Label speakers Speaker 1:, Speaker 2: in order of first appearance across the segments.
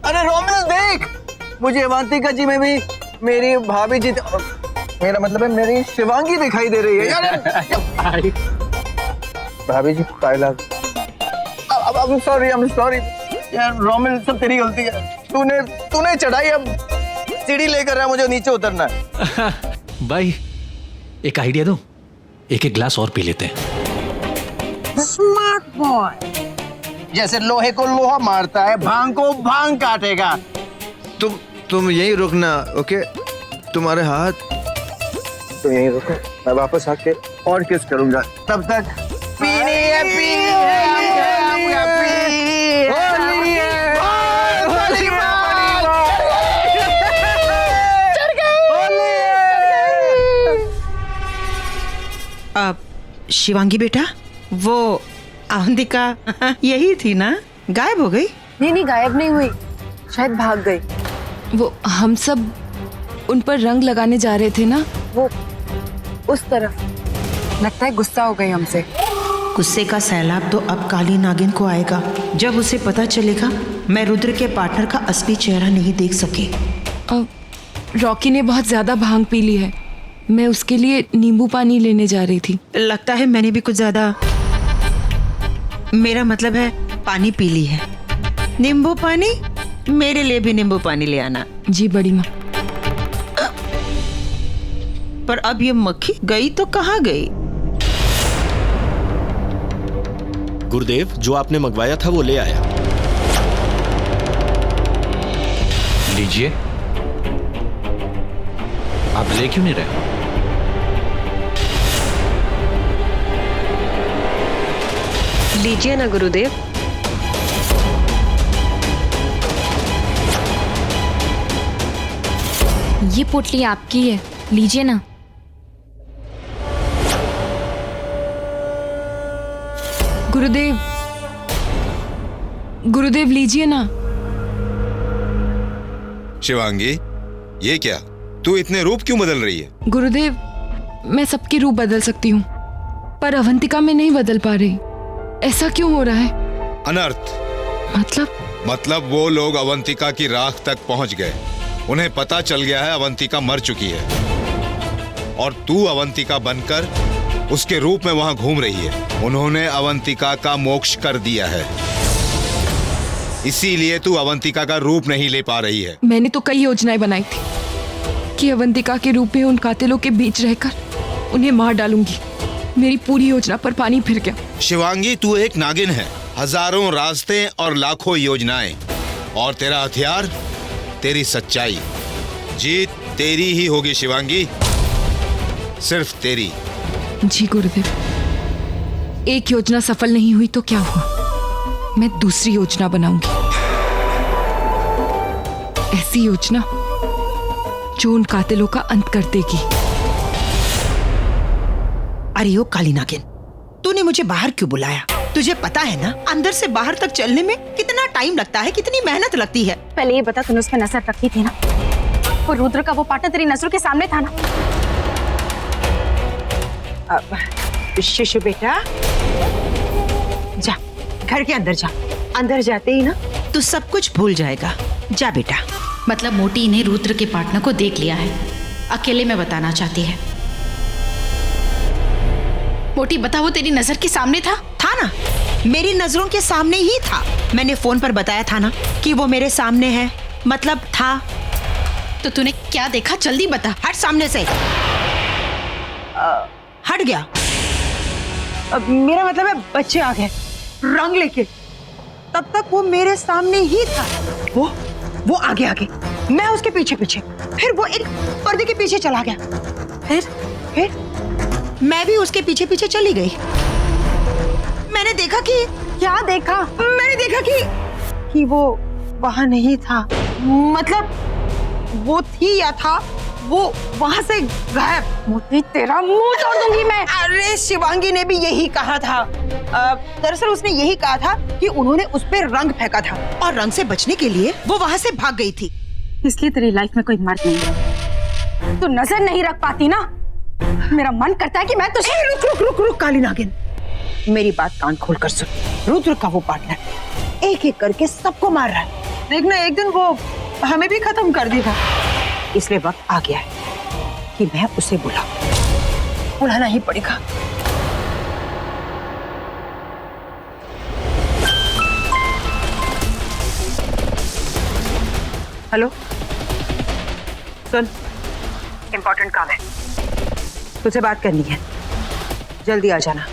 Speaker 1: अरे रोमिल देख, मुझे अवंतिका जी में भी मेरी भाभी जी, मेरा मतलब है मेरी शिवांगी दिखाई दे रही है यार। भाभी जी I'm sorry यार रोमिल, सब तेरी गलती है। तूने चढ़ाई, अब सीढ़ी लेकर रहा, मुझे नीचे उतरना है।
Speaker 2: भाई एक आइडिया दो, एक एक ग्लास और पी लेते हैं।
Speaker 3: Smart boy.
Speaker 1: जैसे लोहे को लोहा मारता है, भांग को भांग काटेगा।
Speaker 4: तुम यहीं रुकना, ओके? तुम्हारे हाथ
Speaker 1: तो यहीं रुको, मैं वापस आके और किस करूंगा। तब तक पीनी है, पीनी
Speaker 5: अब शिवांगी बेटा, वो अवंतिका यही थी ना? गायब हो गई?
Speaker 3: नहीं, गायब नहीं हुई, शायद भाग गई।
Speaker 6: वो हम सब उन पर रंग लगाने जा रहे थे ना,
Speaker 3: वो उस तरफ। लगता है गुस्सा हो गई हमसे।
Speaker 5: गुस्से का सैलाब तो अब काली नागिन को आएगा। जब उसे पता चलेगा मैं रुद्र के पार्टनर का असली चेहरा नहीं देख सकी।
Speaker 6: रॉकी ने बहुत ज्यादा भांग पी ली है, मैं उसके लिए नींबू पानी लेने जा रही थी।
Speaker 5: लगता है मैंने भी कुछ ज्यादा, मेरा मतलब है पानी पी ली है। नींबू पानी? मेरे लिए भी नींबू पानी ले आना।
Speaker 6: जी बड़ी माँ।
Speaker 5: पर अब ये मक्खी गई तो कहाँ गई?
Speaker 7: गुरुदेव, जो आपने मंगवाया था वो ले आया।
Speaker 2: लीजिए। आप ले क्यों नहीं रहे?
Speaker 8: लीजिए ना गुरुदेव।
Speaker 9: ये पोटली आपकी है, लीजिए ना।
Speaker 6: गुरुदेव लीजिए ना।
Speaker 10: शिवांगी, ये क्या? तू इतने रूप क्यों बदल रही है?
Speaker 6: गुरुदेव, मैं सबके रूप बदल सकती हूँ, पर अवंतिका में नहीं बदल पा रही। ऐसा क्यों हो रहा है?
Speaker 10: अनर्थ। मतलब वो लोग अवंतिका की राख तक पहुंच गए। उन्हें पता चल गया है अवंतिका मर चुकी है, और तू अवंतिका बनकर उसके रूप में वहां घूम रही है। उन्होंने अवंतिका का मोक्ष कर दिया है, इसीलिए तू अवंतिका का रूप नहीं ले पा रही है।
Speaker 6: मैंने तो कई योजनाएं बनाई थी कि अवंतिका के रूप में उन कातिलों के बीच रहकर उन्हें मार डालूंगी। मेरी पूरी योजना पर पानी फिर गया।
Speaker 10: शिवांगी, तू एक नागिन है। हजारों रास्ते और लाखों योजनाएं, और तेरा हथियार तेरी सच्चाई। जीत तेरी ही होगी शिवांगी, सिर्फ तेरी।
Speaker 6: जी गुरुदेव, एक योजना सफल नहीं हुई तो क्या हुआ, मैं दूसरी योजना बनाऊंगी। ऐसी योजना जो उन कातिलों का अंत कर देगी।
Speaker 5: अरे ओ काली नागिन, तूने मुझे बाहर क्यों बुलाया? तुझे पता है ना अंदर से बाहर तक चलने में कितना टाइम लगता है, कितनी मेहनत लगती है।
Speaker 3: पहले ये बता, तूने उस पर नजर रखी थी ना? वो रुद्र का वो पार्टनर तेरी नजरों के सामने था ना? शिशु बेटा, जा घर के अंदर जा। अंदर जाते ही ना तू सब कुछ भूल जाएगा। जा बेटा।
Speaker 11: मतलब मोटी ने रुद्र के पार्टनर को देख लिया है, अकेले में बताना चाहती है। मोटी बता, वो तेरी नजर के सामने था?
Speaker 5: था ना, मेरी नजरों के सामने ही था। मैंने फोन पर बताया था ना कि वो मेरे सामने है, मतलब था।
Speaker 11: तो तूने क्या देखा, जल्दी बता।
Speaker 5: हट सामने से। हट गया।
Speaker 3: मेरा मतलब है बच्चे आ गए रंग लेके, तब तक वो मेरे सामने ही था। वो आगे आगे, मैं उसके पीछे पीछे, फिर वो एक पर्दे के पीछे चला गया, फिर
Speaker 5: मैं भी उसके पीछे पीछे चली गई। मैंने देखा कि
Speaker 3: क्या देखा? मैंने देखा कि वो वहां नहीं था। मतलब वो थी या था, वो वहां से गायब। मोती, तेरा मुंह तोड़ दूंगी मैं। अरे शिवांगी ने भी यही कहा था। दरअसल उसने यही कहा था कि उन्होंने उस पर रंग फेंका था,
Speaker 5: और रंग से बचने के लिए वो वहां से भाग गई थी।
Speaker 3: इसलिए तेरी लाइफ में कोई मर्द नहीं है। तू नजर नहीं रख पाती ना? मेरा मन करता है कि मैं तुझे। रुक काली नागिन, मेरी बात कान खोल कर सुन। रुद्र का वो पार्टनर एक एक करके सबको मार रहा है, देखना एक दिन वो हमें भी खत्म कर देगा। इसलिए वक्त आ गया है कि मैं उसे बुलाना ही पड़ेगा। हेलो, सुन, इम्पोर्टेंट काम है, तुझे बात करनी है, जल्दी आ जाना।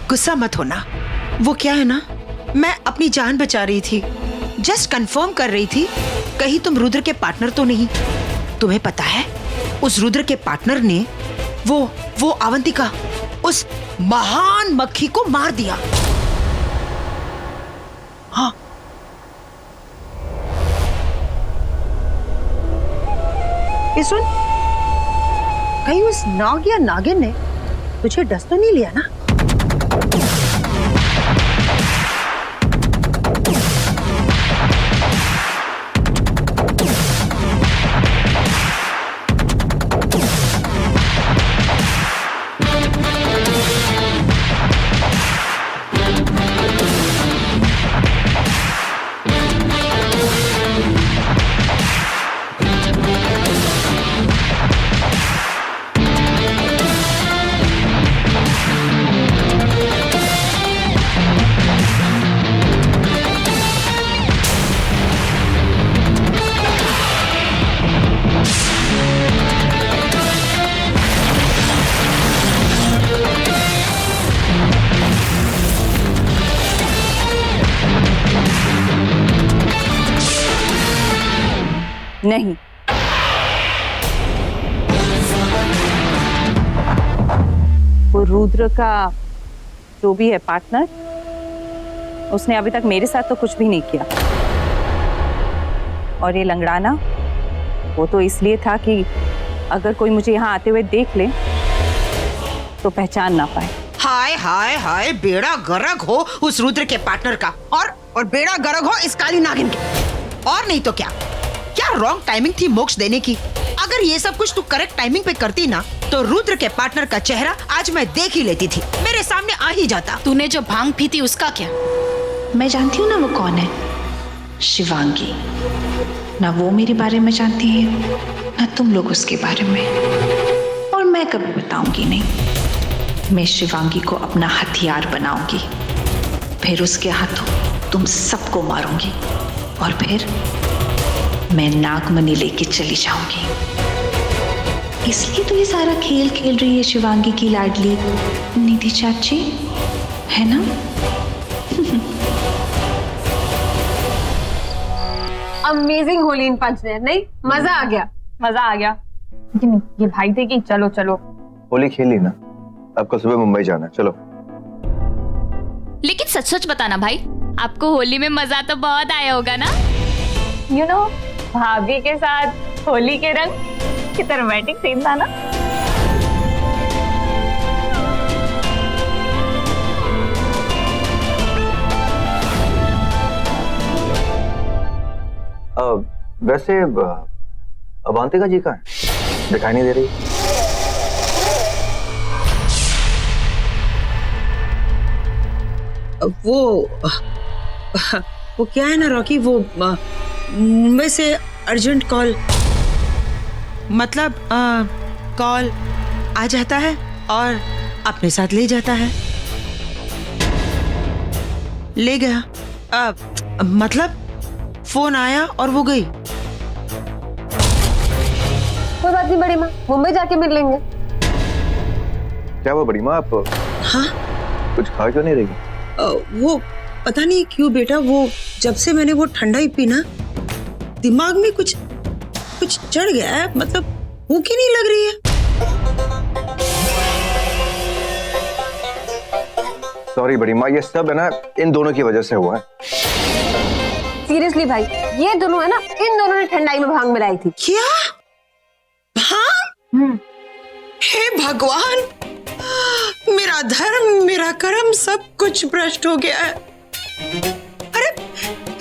Speaker 5: गुस्सा मत होना। वो क्या है ना, मैं अपनी जान बचा रही थी, जस्ट कंफर्म कर रही थी कहीं तुम रुद्र के पार्टनर तो नहीं। तुम्हें पता है उस रुद्र के पार्टनर ने वो अवंतिका, उस महान मक्खी को मार दिया। हाँ, ये सुन, कहीं उस नाग या नागिन ने तुझे डस तो नहीं लिया ना?
Speaker 3: नहीं, वो रुद्र का जो भी है पार्टनर, उसने अभी तक मेरे साथ तो कुछ भी नहीं किया। और ये लंगड़ाना वो तो इसलिए था कि अगर कोई मुझे यहाँ आते हुए देख ले तो पहचान ना पाए।
Speaker 5: हाय हाय हाय, बेड़ा गर्क हो उस रुद्र के पार्टनर का, और बेड़ा गर्क हो इस काली नागिन के। और नहीं तो क्या रॉन्ग टाइमिंग थी मोक्ष देने की। अगर ये सब कुछ तू करेक्ट टाइमिंग पे करती ना तो रुद्र के पार्टनर का चेहरा आज मैं देख ही लेती थी, मेरे सामने आ ही जाता।
Speaker 11: तूने जो भांग पी थी उसका क्या? मैं जानती हूँ ना वो कौन है, शिवांगी। ना वो मेरे बारे में जानती है ना तुम लोग उसके बारे में, और मैं कभी बताऊंगी नहीं। मैं शिवांगी को अपना हथियार बनाऊंगी, फिर उसके हाथों तुम सबको मारूंगी, और फिर मैं नागमणि लेके चली जाऊंगी। इसलिए तो ये सारा खेल खेल रही है शिवांगी की लाडली निधि चाची, है ना?
Speaker 3: अमेजिंग होली इन पंच ने, नहीं? मजा आ गया, मजा आ गया। लेकिन ये भाई थे कि चलो चलो
Speaker 1: होली खेली ना, आपको सुबह मुंबई जाना, चलो।
Speaker 9: लेकिन सच सच बताना भाई, आपको होली में मजा तो बहुत आया होगा ना?
Speaker 3: यू नो, भाभी के साथ होली के रंग कितना रोमांटिक सीन था ना।
Speaker 1: वैसे अवंतिका जी का दिखाई नहीं दे रही।
Speaker 5: वो क्या है ना रॉकी, वो वैसे अर्जेंट कॉल, मतलब कॉल आ जाता है और अपने साथ ले जाता है। ले गया, मतलब फोन आया और वो गई।
Speaker 3: कोई बात नहीं बड़ी माँ, मुंबई जाके मिल लेंगे।
Speaker 1: क्या वो बड़ी माँ, आप
Speaker 5: हाँ
Speaker 1: कुछ खा क्यों नहीं रही?
Speaker 5: वो पता नहीं क्यों बेटा, वो जब से मैंने वो ठंडा ही पी ना, दिमाग में कुछ कुछ चढ़ गया है, मतलब भूख ही नहीं लग रही है।
Speaker 1: सॉरी बड़ी माँ, ये सब है ना इन दोनों की वजह से हुआ है।
Speaker 12: सीरियसली भाई, ये दोनों है ना, इन दोनों ने ठंडाई में भांग मिलाई थी।
Speaker 5: क्या भांग? हे भगवान, मेरा धर्म, मेरा कर्म सब कुछ भ्रष्ट हो गया है। अरे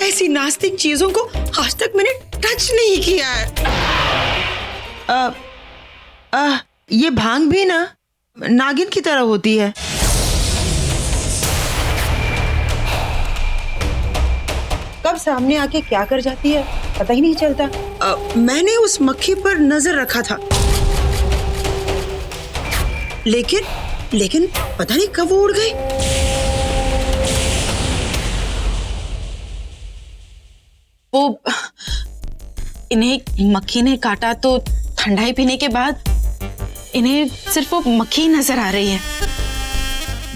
Speaker 5: ऐसी नास्तिक चीजों को आज तक मैंने टच नहीं किया है। ये भांग भी ना नागिन की तरह होती है। कब सामने आके क्या कर जाती है पता ही नहीं चलता। मैंने उस मक्खी पर नजर रखा था, लेकिन पता नहीं कब वो उड़ गई।
Speaker 3: वो इन्हें मक्खी ने काटा तो ठंडाई पीने के बाद इन्हें सिर्फ वो मक्खी नजर आ रही है।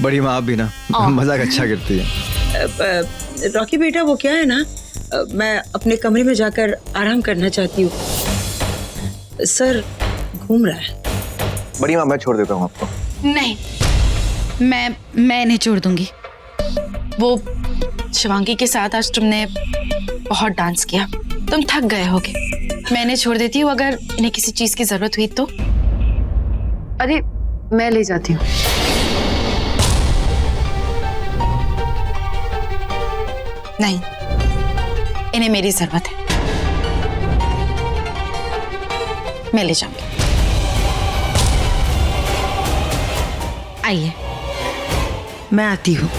Speaker 4: बड़ी माँ आप भी ना मजाक अच्छा करती है।
Speaker 5: रॉकी बेटा, वो क्या है ना, मैं अपने कमरे में जाकर आराम करना चाहती हूँ। सर घूम रहा है।
Speaker 1: बड़ी माँ मैं छोड़ देता हूँ आपको।
Speaker 3: नहीं, मैं इन्हें छोड़ दूंगी। वो शिवांगी के साथ आज तुमने बहुत डांस किया, तुम थक गए होगे। मैं इन्हें छोड़ देती हूँ, अगर इन्हें किसी चीज की जरूरत हुई तो।
Speaker 12: अरे मैं ले जाती हूँ।
Speaker 3: नहीं, इन्हें मेरी जरूरत है, मैं ले जाऊंगी। आइए।
Speaker 5: मैं आती हूँ।